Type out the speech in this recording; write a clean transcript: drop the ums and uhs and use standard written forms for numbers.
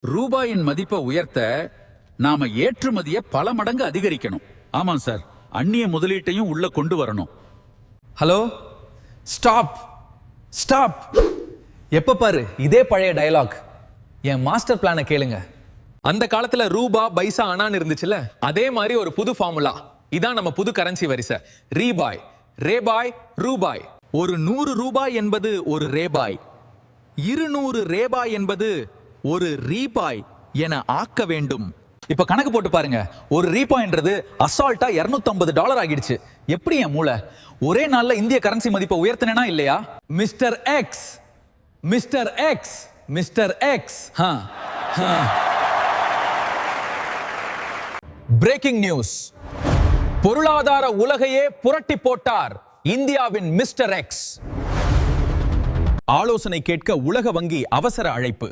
ரூபாயின் மதிப்பை உயர்த்த நாம ஏற்றுமதியை பல மடங்கு அதிகரிக்கணும். ஆமாம் சார், அந்நிய முதலீட்டையும் உள்ள கொண்டு வரணும். Hello, stop stop. எப்ப பாரு இதே பழைய டயலாக். என் மாஸ்டர் பிளானை கேளுங்க. அந்த காலத்துல ரூபா பைசா அனான்னு இருந்துச்சுல, அதே மாதிரி ஒரு புது ஃபார்முலா. இதான் நம்ம புது கரன்சி வரிசை. ரீபாய், ரேபாய், ரூபாய். ஒரு 100 ரூபாய் என்பது ஒரு ரேபாய், 200 ரேபாய் என்பது ஒரு ரீபாய் என ஆக்க வேண்டும். இப்ப கணக்கு போட்டு பாருங்க. ஒரு ரீபாய்ன்றது அசால்ட்டா $250 ஆகிடுச்சு. எப்படி என் மூளை ஒரே நாள்ல இந்திய கரன்சி மதிப்பை உயர்த்தினா இல்லையா? Mister X, mister X, mister X. Breaking news. பொருளாதார உலகையே புரட்டி போட்டார் இந்தியாவின் மிஸ்டர் எக்ஸ். ஆலோசனை கேட்க உலக வங்கி அவசர அழைப்பு.